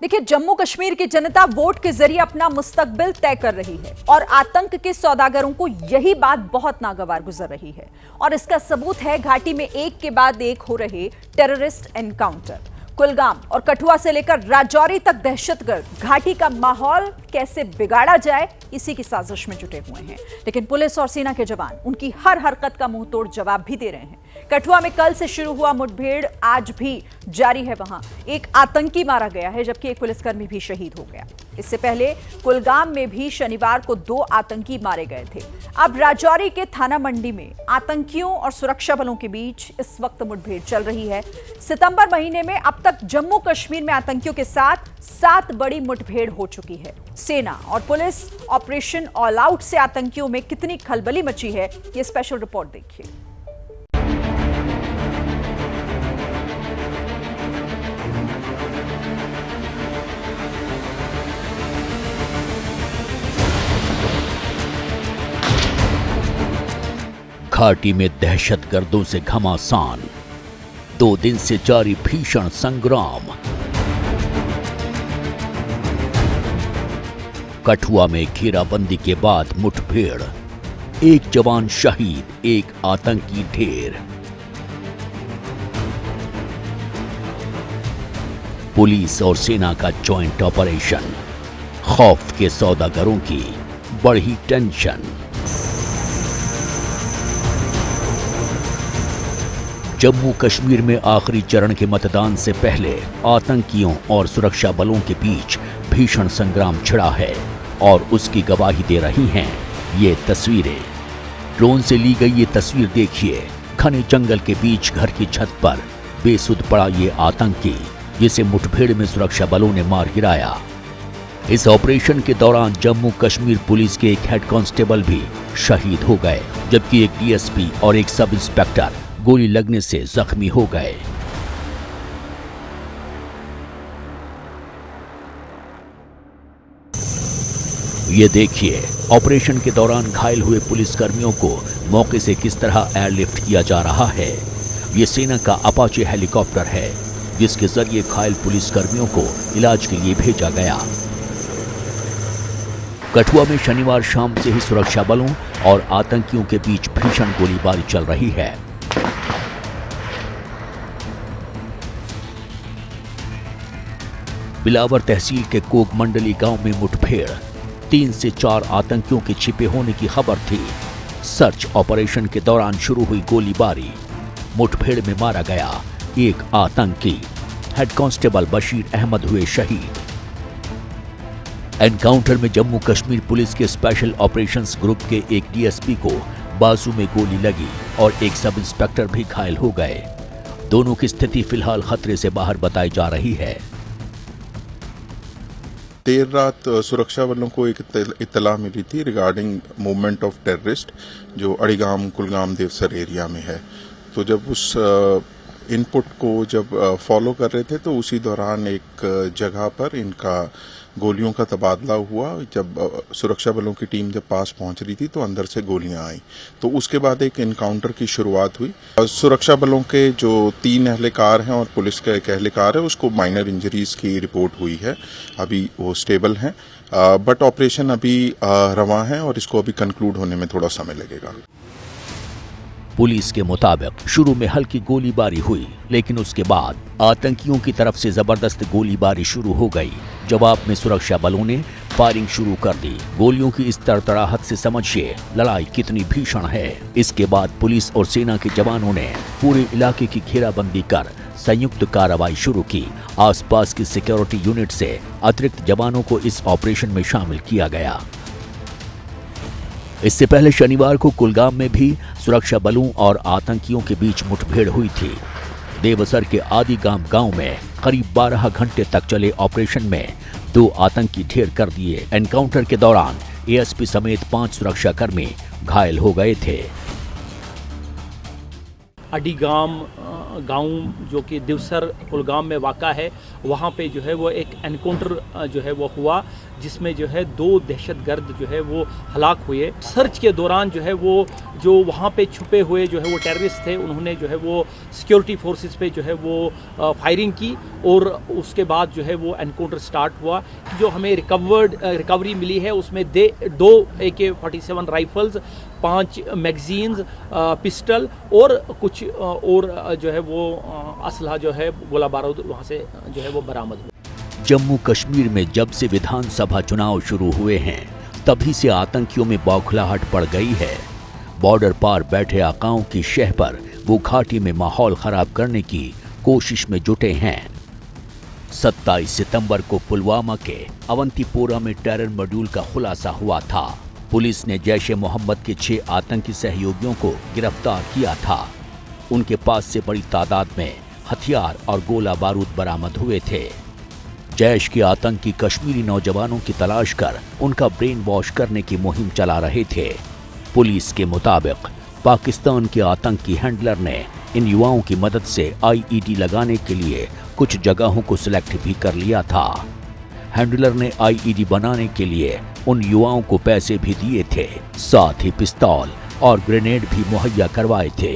देखिए, जम्मू कश्मीर की जनता वोट के जरिए अपना मुस्तकबिल तय कर रही है और आतंक के सौदागरों को यही बात बहुत नागवार गुजर रही है। और इसका सबूत है घाटी में एक के बाद एक हो रहे टेररिस्ट एनकाउंटर। कुलगाम और कठुआ से लेकर राजौरी तक दहशतगर्द घाटी का माहौल कैसे बिगाड़ा जाए, इसी की साजिश में जुटे हुए हैं। लेकिन पुलिस और सेना के जवान उनकी हर हरकत का मुंहतोड़ जवाब भी दे रहे हैं। कठुआ में कल से शुरू हुआ मुठभेड़ आज भी जारी है। वहां एक आतंकी मारा गया है, जबकि एक पुलिसकर्मी भी शहीद हो गया। इससे पहले कुलगाम में भी शनिवार को 2 आतंकी मारे गए थे। अब राजौरी के थाना मंडी में आतंकियों और सुरक्षा बलों के बीच इस वक्त मुठभेड़ चल रही है। सितंबर महीने में अब तक जम्मू कश्मीर में आतंकियों के साथ 7 बड़ी मुठभेड़ हो चुकी है। सेना और पुलिस ऑपरेशन ऑल आउट से आतंकियों में कितनी खलबली मची है, ये स्पेशल रिपोर्ट देखिए। घाटी में दहशतगर्दों से घमासान, 2 दिन से जारी भीषण संग्राम। कठुआ में घेराबंदी के बाद मुठभेड़, एक जवान शहीद, एक आतंकी ढेर। पुलिस और सेना का जॉइंट ऑपरेशन, खौफ के सौदागरों की बढ़ी टेंशन। जम्मू कश्मीर में आखिरी चरण के मतदान से पहले आतंकियों और सुरक्षा बलों के बीच भीषण संग्राम छिड़ा है और उसकी गवाही दे रही हैं ये तस्वीरें। ड्रोन से ली गई ये तस्वीर देखिए। घने जंगल के बीच घर की छत पर बेसुध पड़ा ये आतंकी, जिसे मुठभेड़ में सुरक्षा बलों ने मार गिराया। इस ऑपरेशन के दौरान जम्मू कश्मीर पुलिस के एक हेड कांस्टेबल भी शहीद हो गए, जबकि एक डीएसपी और एक सब इंस्पेक्टर गोली लगने से जख्मी हो गए। ये देखिए ऑपरेशन के दौरान घायल हुए पुलिसकर्मियों को मौके से किस तरह एयरलिफ्ट किया जा रहा है। ये सेना का अपाचे हेलीकॉप्टर है, जिसके जरिए घायल पुलिसकर्मियों को इलाज के लिए भेजा गया। कठुआ में शनिवार शाम से ही सुरक्षा बलों और आतंकियों के बीच भीषण गोलीबारी चल रही है। बिलावर तहसील के कोक मंडली गांव में मुठभेड़, 3 से 4 आतंकियों के छिपे होने की खबर थी। सर्च ऑपरेशन के दौरान शुरू हुई गोलीबारी, मुठभेड़ में मारा गया एक आतंकी, हेड कांस्टेबल बशीर अहमद हुए शहीद। एनकाउंटर में जम्मू कश्मीर पुलिस के स्पेशल ऑपरेशंस ग्रुप के एक डीएसपी को बाजू में गोली लगी और एक सब इंस्पेक्टर भी घायल हो गए। दोनों की स्थिति फिलहाल खतरे से बाहर बताई जा रही है। देर रात सुरक्षा बलों को एक इत्तला मिली थी रिगार्डिंग मूवमेंट ऑफ टेररिस्ट जो अड़ीगाम कुलगाम देवसर एरिया में है। तो जब उस इनपुट को जब फॉलो कर रहे थे तो उसी दौरान एक जगह पर इनका गोलियों का तबादला हुआ। जब सुरक्षा बलों की टीम जब पास पहुंच रही थी तो अंदर से गोलियां आई, तो उसके बाद एक इनकाउंटर की शुरुआत हुई। सुरक्षा बलों के जो 3 एहलकार हैं और पुलिस का एक एहलकार है, उसको माइनर इंजरीज की रिपोर्ट हुई है। अभी वो स्टेबल हैं, बट ऑपरेशन अभी रवां है और इसको अभी कंक्लूड होने में थोड़ा समय लगेगा। पुलिस के मुताबिक शुरू में हल्की गोलीबारी हुई, लेकिन उसके बाद आतंकियों की तरफ से जबरदस्त गोलीबारी शुरू हो गई। जवाब में सुरक्षा बलों ने फायरिंग शुरू कर दी। गोलियों की इस तड़तड़ाहट से समझिए लड़ाई कितनी भीषण है। इसके बाद पुलिस और सेना के जवानों ने पूरे इलाके की घेराबंदी कर संयुक्त कार्रवाई शुरू की। आसपास की सिक्योरिटी यूनिट से अतिरिक्त जवानों को इस ऑपरेशन में शामिल किया गया। इससे पहले शनिवार को कुलगाम में भी सुरक्षा बलों और आतंकियों के बीच मुठभेड़ हुई थी। देवसर के आदिगाम गांव में करीब 12 घंटे तक चले ऑपरेशन में 2 आतंकी ढेर कर दिए। एनकाउंटर के दौरान एएसपी समेत 5 सुरक्षाकर्मी घायल हो गए थे। अडीगाम गांव जो कि दिवसर कुलगाम में वाक़ा है, वहाँ पे जो है वो एक एनकाउंटर जो है वो हुआ, जिसमें जो है 2 दहशतगर्द जो है वो हलाक हुए। सर्च के दौरान जो है वो जो वहाँ पे छुपे हुए जो है वो टेररिस्ट थे, उन्होंने जो है वो सिक्योरिटी फोर्सेस पे जो है वो फायरिंग की और उसके बाद जो है वो एनकाउंटर स्टार्ट हुआ। जो हमें रिकवरी मिली है उसमें 2 AK-47 राइफल्स, 5 मैगजीन्स, पिस्टल और कुछ और जो है वो असलहा जो है गोला बारूद वहाँ से जो है वो बरामद हुआ। जम्मू कश्मीर में जब से विधानसभा चुनाव शुरू हुए हैं तभी से आतंकियों में बौखलाहट पड़ गई है। बॉर्डर पार बैठे आकाओं की शह पर वो घाटी में माहौल खराब करने की कोशिश में जुटे हैं। 27 सितंबर को पुलवामा के अवंतीपोरा में टेरर मॉड्यूल का खुलासा हुआ था। पुलिस ने जैश ए मोहम्मद के 6 आतंकी सहयोगियों को गिरफ्तार किया था। उनके पास से बड़ी तादाद में हथियार और गोला बारूद बरामद हुए थे। जैश के आतंकी कश्मीरी नौजवानों की तलाश कर उनका ब्रेन वॉश करने की मुहिम चला रहे थे। पुलिस के मुताबिक पाकिस्तान के आतंकी हैंडलर ने इन युवाओं की मदद से IED लगाने के लिए कुछ जगहों को सिलेक्ट भी कर लिया था। हैंडलर ने IED बनाने के लिए उन युवाओं को पैसे भी दिए थे, साथ ही पिस्तौल और ग्रेनेड भी मुहैया करवाए थे।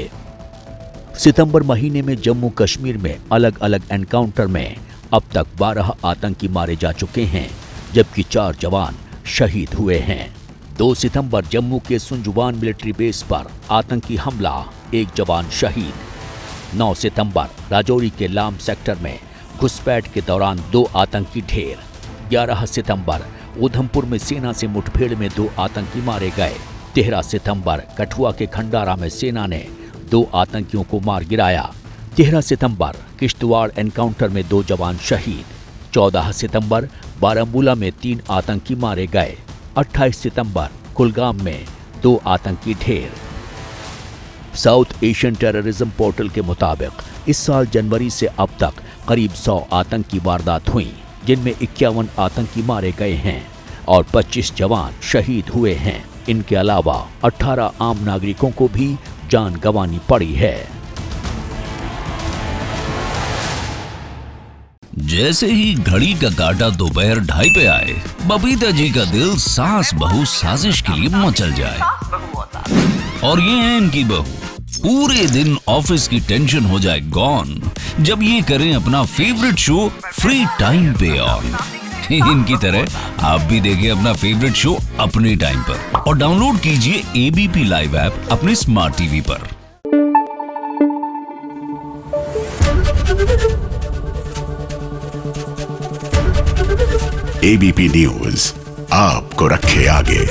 सितंबर महीने में जम्मू कश्मीर में अलग अलग एनकाउंटर में अब तक 12 आतंकी मारे जा चुके हैं, जबकि 4 जवान शहीद हुए हैं। 2 सितंबर जम्मू के सुंजुवान मिलिट्री बेस पर आतंकी हमला, 1 जवान शहीद। 9 सितंबर राजौरी के लाम सेक्टर में घुसपैठ के दौरान 2 आतंकी ढेर। 11 सितंबर उधमपुर में सेना से मुठभेड़ में 2 आतंकी मारे गए। 13 सितंबर कठुआ के खंडारा में सेना ने 2 आतंकियों को मार गिराया। 13 सितंबर किश्तवाड़ एनकाउंटर में 2 जवान शहीद। 14 सितंबर बारामूला में 3 आतंकी मारे गए। 28 सितंबर कुलगाम में 2 आतंकी ढेर। साउथ एशियन टेररिज्म पोर्टल के मुताबिक इस साल जनवरी से अब तक करीब 100 आतंकी वारदात हुई, जिनमें 51 आतंकी मारे गए हैं और 25 जवान शहीद हुए हैं। इनके अलावा 18 आम नागरिकों को भी जान गंवानी पड़ी है। जैसे ही घड़ी का काटा दोपहर 2:30 पे आए, बबीता जी का दिल सास बहू साजिश के लिए मचल जाए। और ये है इनकी बहू, पूरे दिन ऑफिस की टेंशन हो जाए गॉन जब ये करें अपना फेवरेट शो फ्री टाइम पे ऑन। इनकी तरह आप भी देखिए अपना फेवरेट शो अपने टाइम पर और डाउनलोड कीजिए ABP लाइव ऐप अपने स्मार्ट टीवी पर। ABP न्यूज आपको रखे आगे।